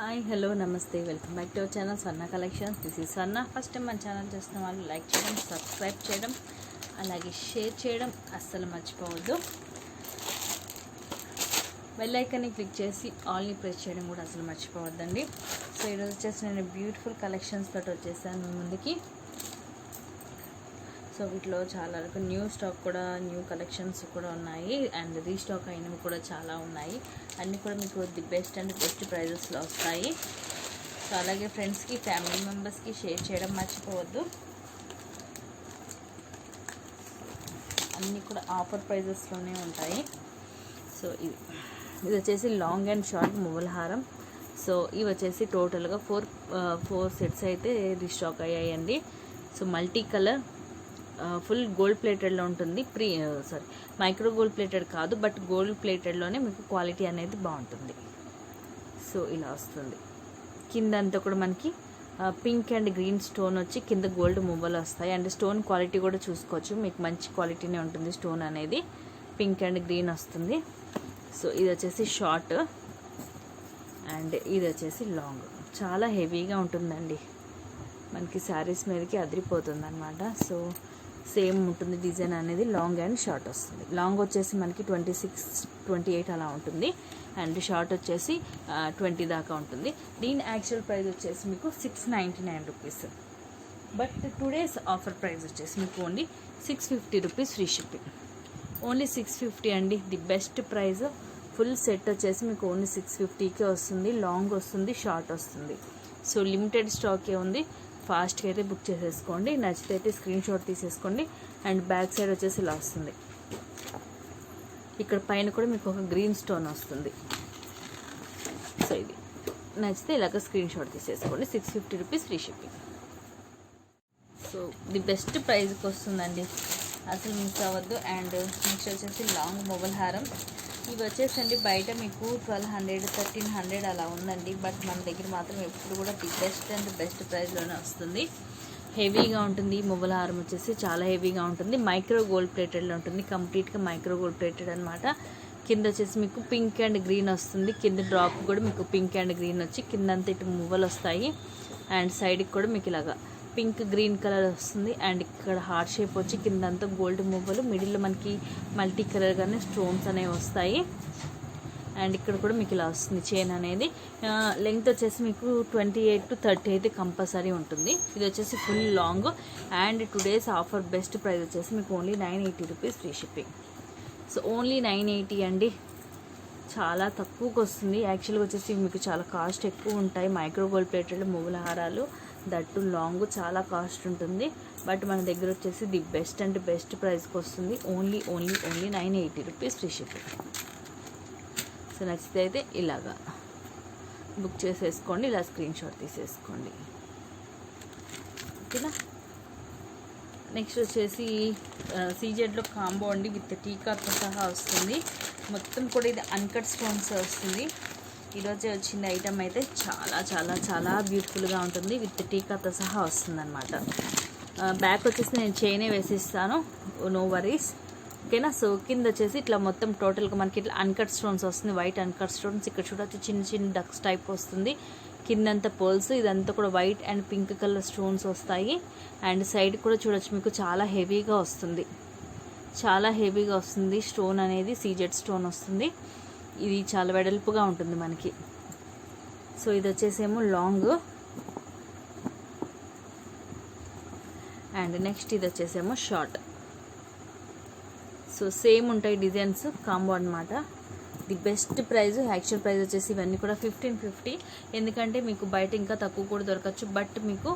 Hi hello నమస్తే welcome back to our channel Swarna collections. This is Swarna. First time మన channel చూస్తున్న వాళ్ళు like చేయడం, subscribe చేయడం, అలాగే షేర్ చేయడం అస్సలు మర్చిపోవద్దు. బెల్ ఐకాన్ని క్లిక్ చేసి ఆల్ని ప్రెస్ చేయడం కూడా అసలు మర్చిపోవద్దండి. సో ఈరోజు వచ్చేసి నేను బ్యూటిఫుల్ కలెక్షన్స్ తోటి వచ్చేసాను మీ ముందుకి. సో వీటిలో చాలా వరకు న్యూ స్టాక్ కూడా, న్యూ కలెక్షన్స్ కూడా ఉన్నాయి అండ్ రీస్టాక్ అయినవి కూడా చాలా ఉన్నాయి. అన్నీ కూడా మీకు ది బెస్ట్ అండ్ బెస్ట్ ప్రైజెస్లో వస్తాయి. సో అలాగే ఫ్రెండ్స్కి, ఫ్యామిలీ మెంబర్స్కి షేర్ చేయడం మర్చిపోవద్దు. అన్నీ కూడా ఆఫర్ ప్రైజెస్లోనే ఉంటాయి. సో ఇది వచ్చేసి లాంగ్ అండ్ షార్ట్ మువ్వల హారం. సో ఇవి వచ్చేసి టోటల్గా ఫోర్ సెట్స్ అయితే రీస్టాక్ అయ్యాయండి. So multi colour, full gold ప్లేటెడ్లో ఉంటుంది. మైక్రో గోల్డ్ ప్లేటెడ్ కాదు, బట్ గోల్డ్ ప్లేటెడ్లోనే మీకు క్వాలిటీ అనేది బాగుంటుంది. సో ఇలా వస్తుంది. కింద అంతా కూడా మనకి పింక్ అండ్ గ్రీన్ స్టోన్ వచ్చి కింద గోల్డ్ మువ్వలు వస్తాయి. అండ్ స్టోన్ క్వాలిటీ కూడా చూసుకోవచ్చు, మీకు మంచి క్వాలిటీనే ఉంటుంది. స్టోన్ అనేది పింక్ అండ్ గ్రీన్ వస్తుంది. సో ఇది వచ్చేసి షార్ట్ అండ్ ఇది వచ్చేసి లాంగ్. చాలా హెవీగా ఉంటుందండి, మనకి శారీస్ మీదకి అదిరిపోతుంది అనమాట. సో సేమ్ ఉంటుంది డిజైన్ అనేది. లాంగ్ అండ్ షార్ట్ వస్తుంది. లాంగ్ వచ్చేసి మనకి 26, 28 అలా ఉంటుంది అండ్ షార్ట్ వచ్చేసి 20 దాకా ఉంటుంది. దీని యాక్చువల్ ప్రైస్ వచ్చేసి మీకు 699 rupees. But today's offer price వచ్చేసి మీకు only 650 rupees free shipping. Only 650 అండి, the best price. Full set వచ్చేసి మీకు ఓన్లీ 650కే వస్తుంది. లాంగ్ వస్తుంది, షార్ట్ వస్తుంది. సో లిమిటెడ్ స్టాకే ఉంది. ఫాస్ట్గా అయితే బుక్ చేసేసుకోండి. నచ్చితే అయితే స్క్రీన్ షాట్ తీసేసుకోండి. అండ్ బ్యాక్ సైడ్ వచ్చేసి ఇలా వస్తుంది. ఇక్కడ పైన కూడా మీకు ఒక గ్రీన్ స్టోన్ వస్తుంది. సో ఇది నచ్చితే ఇలాగ స్క్రీన్ షాట్ తీసేసుకోండి. 650 rupees free shipping. So the best ప్రైస్కి వస్తుందండి, అసలు మిస్ అవ్వద్దు. అండ్ నెక్స్ట్ వచ్చేసి లాంగ్ మొబైల్ హారం. ఇవి వచ్చేసండి బయట మీకు 1200, 1300 అలా ఉందండి. బట్ మన దగ్గర మాత్రం ఎప్పుడు కూడా ది బెస్ట్ అండ్ బెస్ట్ ప్రైస్లోనే వస్తుంది. హెవీగా ఉంటుంది. మొబైల్ హారం వచ్చేసి చాలా హెవీగా ఉంటుంది. మైక్రో గోల్డ్ ప్లేటెడ్లో ఉంటుంది. కంప్లీట్గా మైక్రో గోల్డ్ ప్లేటెడ్ అనమాట. కింద వచ్చేసి మీకు పింక్ అండ్ గ్రీన్ వస్తుంది. కింద డ్రాప్ కూడా మీకు పింక్ అండ్ గ్రీన్ వచ్చి కిందంతా ఇటు మువ్వలు వస్తాయి. అండ్ సైడ్కి కూడా మీకు ఇలాగా పింక్ గ్రీన్ కలర్ వస్తుంది. అండ్ ఇక్కడ హార్ట్ షేప్ వచ్చి కిందంతా గోల్డ్ మువ్వలు, మిడిల్లో మనకి మల్టీ కలర్గానే స్టోన్స్ అనేవి వస్తాయి. అండ్ ఇక్కడ కూడా మీకు ఇలా వస్తుంది చైన్ అనేది. లెంగ్త్ వచ్చేసి మీకు 28 to 30 అయితే కంపల్సరీ ఉంటుంది. ఇది వచ్చేసి full long and today's offer best price వచ్చేసి మీకు only 980 rupees free shipping. So only 980 అండి, చాలా తక్కువకి వస్తుంది. యాక్చువల్గా వచ్చేసి మీకు చాలా కాస్ట్ ఎక్కువ ఉంటాయి మైక్రో గోల్డ్ ప్లేటెడ్ మువ్వల హారాలు. దట్టు లాంగ్ చాలా కాస్ట్ ఉంటుంది. బట్ మన దగ్గర వచ్చేసి ది బెస్ట్ అండ్ బెస్ట్ ప్రైస్కి వస్తుంది. Only 980 rupees free shipping. So నచ్చితే అయితే ఇలాగా బుక్ చేసేసుకోండి, ఇలా స్క్రీన్ షాట్ తీసేసుకోండి, ఓకేనా. నెక్స్ట్ వచ్చేసి సీజెడ్లో కాంబో అండి, విత్ టీకాతో సహా వస్తుంది. మొత్తం కూడా ఇది అన్కట్ స్టోన్స్ వస్తుంది. ఈరోజే వచ్చిన ఐటమ్ అయితే చాలా చాలా చాలా బ్యూటిఫుల్గా ఉంటుంది. విత్ టీకాతో సహా వస్తుంది అనమాట. బ్యాక్ వచ్చేసి నేను చైనే వేసిస్తాను, నో వరీస్, ఓకేనా. సో కింద వచ్చేసి ఇట్లా మొత్తం టోటల్గా మనకి ఇట్లా అన్కట్ స్టోన్స్ వస్తుంది. White uncut stones. ఇక్కడ చూడొచ్చు చిన్న చిన్న డక్స్ టైప్ వస్తుంది. కిందంతా పోల్స్, ఇదంతా కూడా white and pink colour stones వస్తాయి. అండ్ సైడ్ కూడా చూడొచ్చు మీకు చాలా హెవీగా వస్తుంది, చాలా హెవీగా వస్తుంది స్టోన్ అనేది. సీజెడ్ స్టోన్ వస్తుంది. ఇది చాలా వెడల్పుగా ఉంటుంది మనకి. సో ఇది వచ్చేసేమో లాంగ్ అండ్ నెక్స్ట్ ఇది వచ్చేసేమో షార్ట్. సో సేమ్ ఉంటాయి డిజైన్స్, కాంబో అనమాట. The best price. Actual price వచ్చేసి ఇవన్నీ కూడా 1550. ఎందుకంటే మీకు బయట ఇంకా తక్కువ కూడా దొరకచ్చు. బట్ మీకు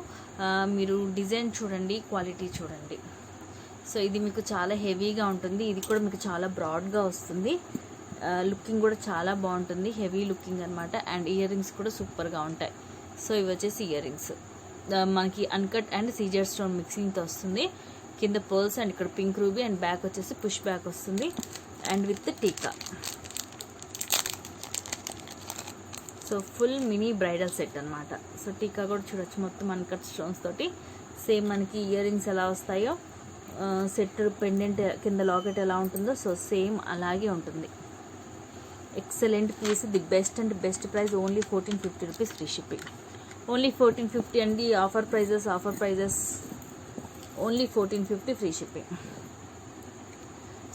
మీరు డిజైన్ చూడండి, క్వాలిటీ చూడండి. సో ఇది మీకు చాలా హెవీగా ఉంటుంది. ఇది కూడా మీకు చాలా బ్రాడ్గా వస్తుంది. లుకింగ్ కూడా చాలా బాగుంటుంది, హెవీ లుకింగ్ అనమాట. అండ్ ఇయర్ రింగ్స్ కూడా సూపర్గా ఉంటాయి. సో ఇవి వచ్చేసి ఇయర్ రింగ్స్ మనకి అన్కట్ అండ్ సీజర్ స్టోన్ మిక్సింగ్తో వస్తుంది. కింద పర్ల్స్ అండ్ ఇక్కడ పింక్ రూబీ అండ్ బ్యాక్ వచ్చేసి పుష్ బ్యాక్ వస్తుంది అండ్ విత్ టీకా. So full mini bridal set అనమాట. సో టీకా కూడా చూడొచ్చు, మొత్తం అన్కట్ స్టోన్స్ తోటి. సేమ్ మనకి ఇయర్ రింగ్స్ ఎలా వస్తాయో, సెట్ పెండెంట్ కింద లాకెట్ ఎలా ఉంటుందో, సో సేమ్ అలాగే ఉంటుంది. Excellent piece, the best and best price, only 1450 rupees free shipping. Only 1450 అండి. Offer prices only 1450 free shipping.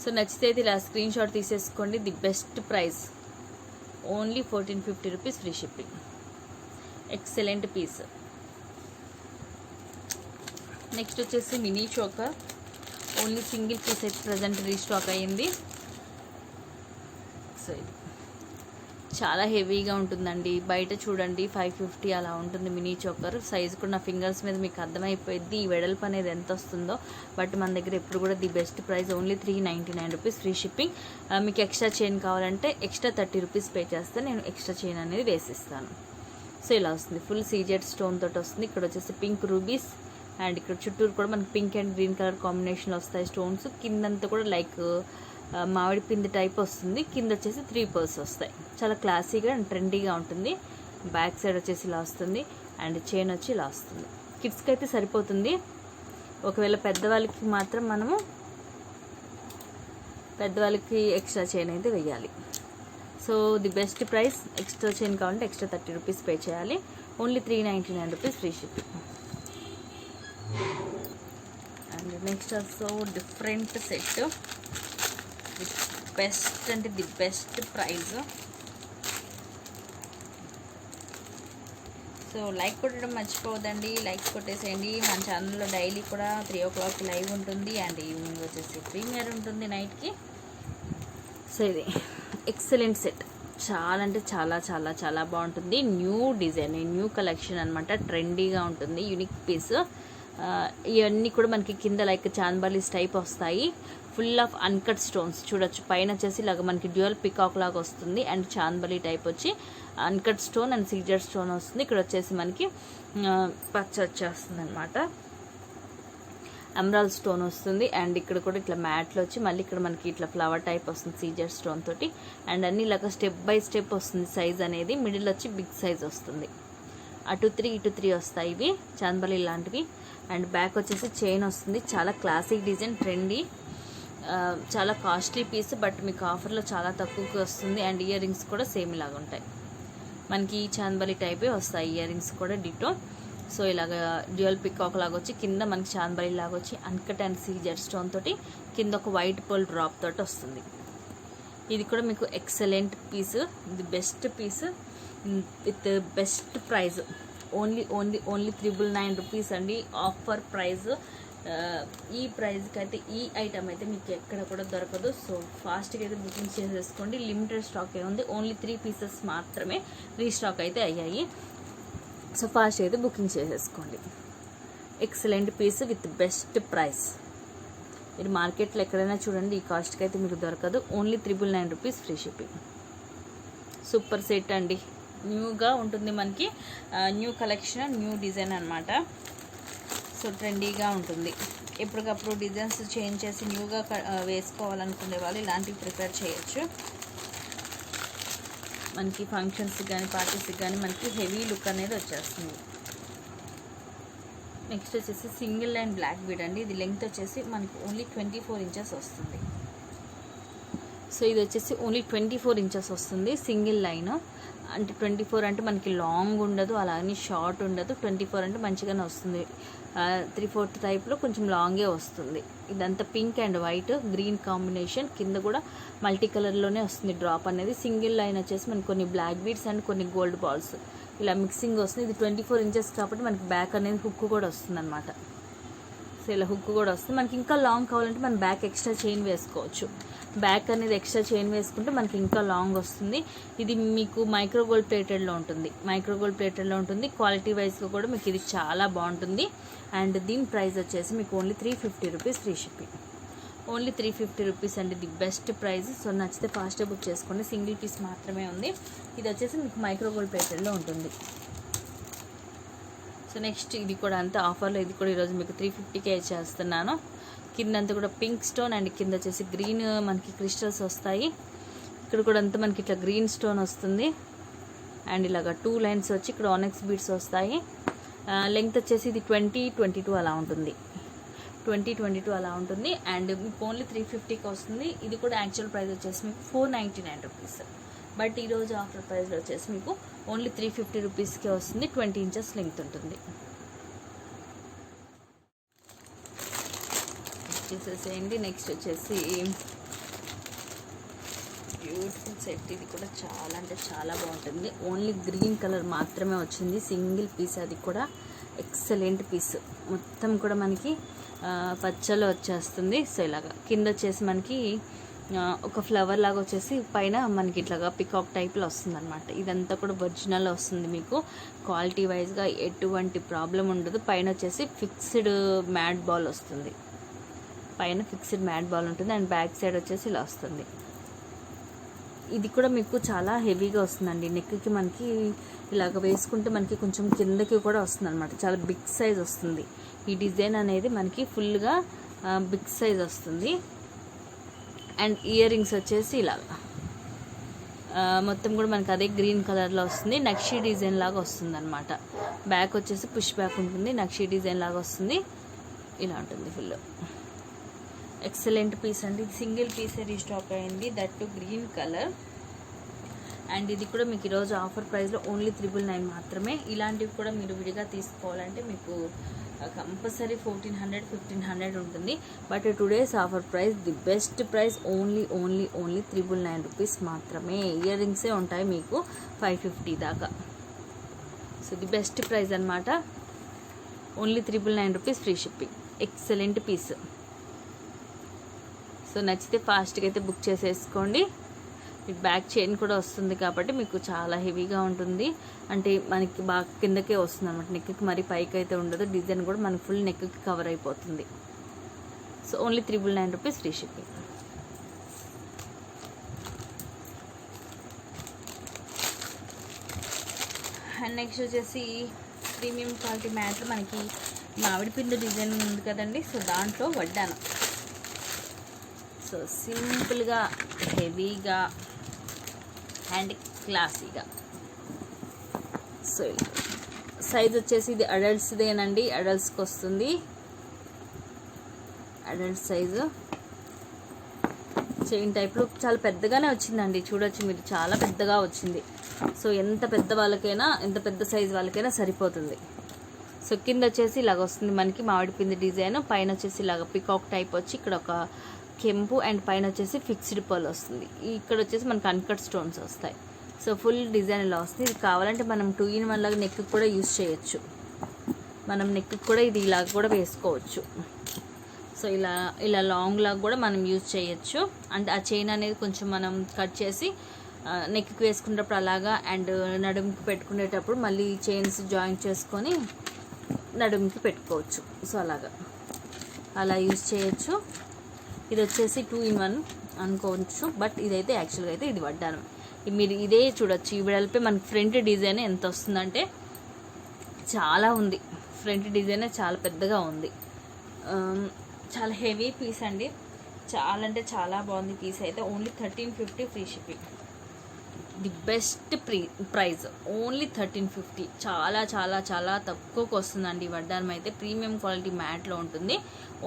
So నచ్చితే అయితే ఇలా స్క్రీన్ షాట్ తీసేసుకోండి. The best price, only 1450 rupees free shipping. Excellent piece. Next వచ్చేసి mini choker, only single piece అయితే present restock అయ్యింది. So ఇది చాలా హెవీగా ఉంటుందండి. బయట చూడండి 550 అలా ఉంటుంది మినీ చోకర్. సైజ్ కూడా నా ఫింగర్స్ మీద మీకు అర్థమైపోయింది ఈ వెడల్పు అనేది ఎంత వస్తుందో. బట్ మన దగ్గర ఎప్పుడు కూడా the best price, only 399 rupees free shipping. మీకు ఎక్స్ట్రా చైన్ కావాలంటే ఎక్స్ట్రా 30 రూపీస్ పే చేస్తే నేను ఎక్స్ట్రా చైన్ అనేది వేసిస్తాను. సో ఇలా వస్తుంది, ఫుల్ సీజెడ్ స్టోన్ తోటి వస్తుంది. ఇక్కడ వచ్చేసి పింక్ రూబీస్ అండ్ ఇక్కడ చుట్టూరు కూడా మనకి పింక్ అండ్ గ్రీన్ కలర్ కాంబినేషన్లో వస్తాయి స్టోన్స్. కిందంతా కూడా లైక్ మామిడి పిండి టైప్ వస్తుంది. కింద వచ్చేసి 3 పర్ల్స్ వస్తాయి. చాలా క్లాసీగా అండ్ ట్రెండీగా ఉంటుంది. బ్యాక్ సైడ్ వచ్చేసి ఇలా వస్తుంది అండ్ చైన్ వచ్చి ఇలా వస్తుంది. కిడ్స్కి అయితే సరిపోతుంది. ఒకవేళ పెద్దవాళ్ళకి మాత్రం మనము ఎక్స్ట్రా చైన్ అయితే వేయాలి. So the best price, extra chain కావాలంటే ఎక్స్ట్రా 30 రూపీస్ పే చేయాలి. Only 399 rupees free shipping. And next also different set with best అంటే the best price. So like కొట్టడం మర్చిపోవద్దండి, లైక్ కొట్టేసేయండి. మన ఛానల్లో డైలీ కూడా 3 o'clock లైవ్ ఉంటుంది అండ్ ఈవినింగ్ వచ్చేసి ప్రీమియర్ ఉంటుంది నైట్కి. సో ఇది ఎక్సలెంట్ సెట్, చాలా అంటే చాలా చాలా చాలా బాగుంటుంది. న్యూ డిజైన్, న్యూ కలెక్షన్ అనమాట. ట్రెండీగా ఉంటుంది, యూనిక్ పీస్. ఇవన్నీ కూడా మనకి కింద లైక్ చాందబాలీస్ టైప్ వస్తాయి. ఫుల్ ఆఫ్ అన్కట్ స్టోన్స్ చూడొచ్చు. పైన వచ్చేసి ఇలాగ మనకి డ్యూయల్ పికాక్ లాగా వస్తుంది అండ్ చాందబాలీ టైప్ వచ్చి అన్కట్ స్టోన్ అండ్ సీజర్ స్టోన్ వస్తుంది. ఇక్కడ వచ్చేసి మనకి పచ్చ వచ్చేస్తుంది అనమాట. ఎమరాల్డ్ స్టోన్ వస్తుంది అండ్ ఇక్కడ కూడా ఇట్లా మ్యాట్లో వచ్చి మళ్ళీ ఇక్కడ మనకి ఇట్లా ఫ్లవర్ టైప్ వస్తుంది సీజర్ స్టోన్ తోటి. అండ్ అన్ని ఇలాగ స్టెప్ బై స్టెప్ వస్తుంది సైజ్ అనేది. మిడిల్ వచ్చి బిగ్ సైజ్ వస్తుంది. అటు 3 ఇటు 3 వస్తాయి ఇవి చాందబాలీ లాంటివి. అండ్ బ్యాక్ వచ్చేసి చైన్ వస్తుంది. చాలా క్లాసిక్ డిజైన్, ట్రెండీ, చాలా కాస్ట్లీ పీస్. బట్ మీకు ఆఫర్లో చాలా తక్కువకి వస్తుంది. అండ్ ఇయర్ రింగ్స్ కూడా సేమ్ ఇలాగ ఉంటాయి. మనకి చాందబాలీ టైపే వస్తాయి ఇయర్ రింగ్స్ కూడా డిటో. సో ఇలాగ డ్యూయల్ పికాక్ లాగా వచ్చి కింద మనకి చాందబాలీ లాగా వచ్చి అన్కట్ అండ్ సీజర్ స్టోన్ తోటి కింద ఒక వైట్ పోల్ డ్రాప్ తోటి వస్తుంది. ఇది కూడా మీకు excellent piece, the best piece with best price. Only 399 rupees అండి. Offer price. ఈ ప్రైజ్కి అయితే ఈ ఐటమ్ అయితే మీకు ఎక్కడ కూడా దొరకదు. సో ఫాస్ట్గా అయితే బుకింగ్ చేసేసుకోండి. లిమిటెడ్ స్టాక్ ఉంది. ఓన్లీ 3 పీసెస్ మాత్రమే రీస్టాక్ అయితే అయ్యాయి. సో ఫాస్ట్ అయితే బుకింగ్ చేసేసుకోండి. Excellent piece with best price. మీరు మార్కెట్లో ఎక్కడైనా చూడండి ఈ కాస్ట్కి అయితే మీకు దొరకదు. Only 399 rupees free shipping. Super set అండి. న్యూగా ఉంటుంది మనకి, న్యూ కలెక్షన్, న్యూ డిజైన్ అనమాట. సో ట్రెండీగా ఉంటుంది. ఎప్పటికప్పుడు డిజైన్స్ చేంజ్ చేసి న్యూగా వేసుకోవాలనుకునే వాళ్ళు ఇలాంటివి ప్రిపేర్ చేయొచ్చు. మనకి ఫంక్షన్స్కి కానీ పార్టీస్కి కానీ మనకి హెవీ లుక్ అనేది వచ్చేస్తుంది. నెక్స్ట్ వచ్చేసి సింగిల్ లైన్ బ్లాక్ బీడ్ అండి. ఇది లెంగ్త్ వచ్చేసి మనకి ఓన్లీ 24 ఇంచెస్ వస్తుంది. సో ఇది వచ్చేసి ఓన్లీ 24 ఇంచెస్ వస్తుంది సింగిల్ లైన్. అంటే 24 అంటే మనకి లాంగ్ ఉండదు, అలాగే షార్ట్ ఉండదు. 24 అంటే మంచిగానే వస్తుంది. 3/4 టైప్లో కొంచెం లాంగే వస్తుంది. ఇదంతా pink and white green combination. కింద కూడా మల్టీ కలర్లోనే వస్తుంది డ్రాప్ అనేది. సింగిల్ లైన్ వచ్చేసి మనకి కొన్ని బ్లాక్ బీడ్స్ అండ్ కొన్ని గోల్డ్ బాల్స్ ఇలా మిక్సింగ్ వస్తుంది. ఇది 24 ఇంచెస్ కాబట్టి మనకి బ్యాక్ అనేది హుక్ కూడా వస్తుంది అనమాట. సో ఇలా హుక్ కూడా వస్తుంది. మనకి ఇంకా లాంగ్ కావాలంటే మనం బ్యాక్ ఎక్స్ట్రా చైన్ వేసుకోవచ్చు. బ్యాక్ అనేది ఎక్స్ట్రా చైన్ వేసుకుంటే మనకి ఇంకా లాంగ్ వస్తుంది. ఇది మీకు మైక్రో గోల్డ్ ప్లేటెడ్లో ఉంటుంది. క్వాలిటీ వైజ్గా కూడా మీకు ఇది చాలా బాగుంటుంది. అండ్ దీని ప్రైస్ వచ్చేసి మీకు only 350 rupees free shipping. Only 350 rupees అండి, ది బెస్ట్ ప్రైస్. సో నచ్చితే ఫాస్ట్గా బుక్ చేసుకోండి. సింగిల్ పీస్ మాత్రమే ఉంది. ఇది వచ్చేసి మీకు మైక్రో గోల్డ్ ప్లేటెడ్లో ఉంటుంది. సో నెక్స్ట్ ఇది కూడా అంతే ఆఫర్లో. ఇది కూడా ఈరోజు మీకు 350కే చేస్తున్నాను. కిందంతా కూడా పింక్ స్టోన్ అండ్ కింద వచ్చేసి గ్రీన్ మనకి క్రిస్టల్స్ వస్తాయి. ఇక్కడ కూడా అంతా మనకి ఇట్లా గ్రీన్ స్టోన్ వస్తుంది. అండ్ ఇలాగా 2 లైన్స్ వచ్చి ఇక్కడ ఆనెక్స్ బీడ్స్ వస్తాయి. లెంగ్త్ వచ్చేసి ఇది 20-22 అలా ఉంటుంది. 20-22 అలా ఉంటుంది. అండ్ మీకు ఓన్లీ 350కి వస్తుంది. ఇది కూడా యాక్చువల్ ప్రైస్ వచ్చేసి మీకు 499 రూపీస్. బట్ ఈరోజు ఆఫర్ ప్రైస్లో వచ్చేసి మీకు ఓన్లీ 350 రూపీస్కే వస్తుంది. 20 ఇంచెస్ లెంగ్త్ ఉంటుంది. చేసేసేయండి. నెక్స్ట్ వచ్చేసి బ్యూటిఫుల్ సెట్. ఇది కూడా చాలా అంటే చాలా బాగుంటుంది. ఓన్లీ గ్రీన్ కలర్ మాత్రమే వచ్చింది, సింగిల్ పీస్. అది కూడా ఎక్సలెంట్ పీస్. మొత్తం కూడా మనకి పచ్చలో వచ్చేస్తుంది. సో ఇలాగా కింద వచ్చేసి మనకి ఒక ఫ్లవర్ లాగా వచ్చేసి పైన మనకి ఇట్లాగా పికాక్ టైప్లో వస్తుంది అనమాట. ఇదంతా కూడా ఒరిజినల్ వస్తుంది. మీకు క్వాలిటీ వైజ్గా ఎటువంటి ప్రాబ్లం ఉండదు. పైన వచ్చేసి ఫిక్స్డ్ మ్యాట్ బాల్ వస్తుంది. పైన ఫిక్స్డ్ మ్యాట్ బాల్ ఉంటుంది అండ్ బ్యాక్ సైడ్ వచ్చేసి ఇలా వస్తుంది. ఇది కూడా మీకు చాలా హెవీగా వస్తుందండి. నెక్కి మనకి ఇలాగ వేసుకుంటే మనకి కొంచెం కిందకి కూడా వస్తుంది అనమాట. చాలా బిగ్ సైజ్ వస్తుంది. ఈ డిజైన్ అనేది మనకి ఫుల్గా బిగ్ సైజ్ వస్తుంది. అండ్ ఇయర్ రింగ్స్ వచ్చేసి ఇలాగా మొత్తం కూడా మనకి అదే గ్రీన్ కలర్లో వస్తుంది. నక్షీ డిజైన్ లాగా వస్తుంది అనమాట. బ్యాక్ వచ్చేసి పుష్ బ్యాక్ ఉంటుంది. నక్షీ డిజైన్ లాగా వస్తుంది. ఇలా ఉంటుంది ఫుల్. ఎక్సలెంట్ పీస్ అండి. ఇది సింగిల్ పీసే రీస్టాక్ అయింది, that to green colour. And ఇది కూడా మీకు ఈరోజు ఆఫర్ ప్రైస్లో ఓన్లీ 399 మాత్రమే. ఇలాంటివి కూడా మీరు విడిగా తీసుకోవాలంటే మీకు కంపల్సరీ 1400-1500 ఉంటుంది. But today's offer price the best price only 399 rupees మాత్రమే. ఇయర్ రింగ్సే ఉంటాయి మీకు 550 దాకా. సో ది బెస్ట్ ప్రైస్ అనమాట. Only 399 rupees, free shipping. Excellent piece. So నచ్చితే ఫాస్ట్గా అయితే బుక్ చేసేసుకోండి. మీకు బ్యాక్ చైన్ కూడా వస్తుంది కాబట్టి మీకు చాలా హెవీగా ఉంటుంది. అంటే మనకి బాగా కిందకే వస్తుంది అనమాట. నెక్కి మరి పైకి అయితే ఉండదు. డిజైన్ కూడా మనకి ఫుల్ నెక్కి కవర్ అయిపోతుంది. So only 399 rupees, free shipping. And next వచ్చేసి ప్రీమియం క్వాలిటీ మ్యాట్లో మనకి మామిడి పిండి డిజైన్ ఉంది కదండి. సో దాంట్లో వడ్డాను. సో సింపుల్గా, హెవీగా అండ్ క్లాసీగా. సో సైజ్ వచ్చేసి ఇది అడల్ట్స్దేనండి. అడల్ట్స్కి వస్తుంది. అడల్ట్ సైజు చైన్ టైప్లో చాలా పెద్దగానే వచ్చిందండి. చూడొచ్చు మీరు, చాలా పెద్దగా వచ్చింది. సో ఎంత పెద్ద వాళ్ళకైనా, ఎంత పెద్ద సైజు వాళ్ళకైనా సరిపోతుంది. సో కింద వచ్చేసి ఇలాగ వస్తుంది మనకి మామిడి పిండి డిజైన్. పైన వచ్చేసి ఇలాగ పికాక్ టైప్ వచ్చి ఇక్కడ ఒక కెంపు అండ్ పైన వచ్చేసి ఫిక్స్డ్ పర్ల్ వస్తుంది. ఇక్కడ వచ్చేసి మనకి అన్కట్ స్టోన్స్ వస్తాయి. సో ఫుల్ డిజైన్ ఇలా వస్తుంది. ఇది కావాలంటే మనం 2-in-1 లాగా నెక్ కూడా యూస్ చేయొచ్చు. మనం నెక్ కూడా ఇది ఇలా కూడా వేసుకోవచ్చు. సో ఇలా లాంగ్ లాగా కూడా మనం యూజ్ చేయొచ్చు. అంటే ఆ చైన్ అనేది కొంచెం మనం కట్ చేసి నెక్కి వేసుకునేటప్పుడు అలాగా, అండ్ నడుముకి పెట్టుకునేటప్పుడు మళ్ళీ చైన్స్ జాయింట్ చేసుకొని నడుముకి పెట్టుకోవచ్చు. సో అలా యూజ్ చేయొచ్చు. ఇది వచ్చేసి 2-in-1 అనుకోవచ్చు. బట్ ఇదైతే యాక్చువల్గా అయితే ఇది వడ్డాను. మీరు ఇదే చూడొచ్చు. ఈ వెడల్పే మనకి ఫ్రంట్ డిజైన్ ఎంత వస్తుందంటే చాలా ఉంది. ఫ్రంట్ డిజైన్ చాలా పెద్దగా ఉంది. చాలా హెవీ పీస్ అండి. చాలా అంటే చాలా బాగుంది పీస్ అయితే. Only 1350, free shipping. The best price only 1350. చాలా చాలా చాలా తక్కువకు వస్తుందండి. వడ్డానం అయితే ప్రీమియం క్వాలిటీ మ్యాట్లో ఉంటుంది.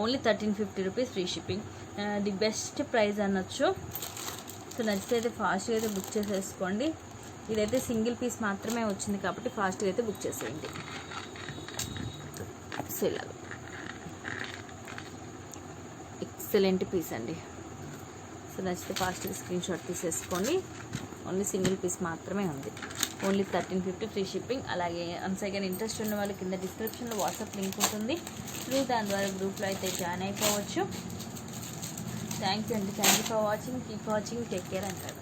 Only 1350 rupees, free shipping. The best price అనొచ్చు. సో నచ్చితే అయితే ఫాస్ట్గా అయితే బుక్ చేసేసుకోండి. ఇదైతే సింగిల్ పీస్ మాత్రమే వచ్చింది కాబట్టి ఫాస్ట్గా అయితే బుక్ చేసేయండి. సో ఇలా ఎక్సలెంట్ పీస్ అండి. సో నచ్చితే ఫాస్ట్గా స్క్రీన్ షాట్ తీసేసుకోండి. ఓన్లీ సింగిల్ పీస్ మాత్రమే ఉంది. Only 1350, free shipping. అలాగే అన్సైగన్ ఇంట్రెస్ట్ ఉన్న వాళ్ళు కింద డిస్క్రిప్షన్లో వాట్సాప్ లింక్ ఉంటుంది. దాని ద్వారా గ్రూప్లో అయితే జాయిన్ అయిపోవచ్చు. థ్యాంక్ యూ అండి. Thank you for watching. Keep watching. Take care అంటారు.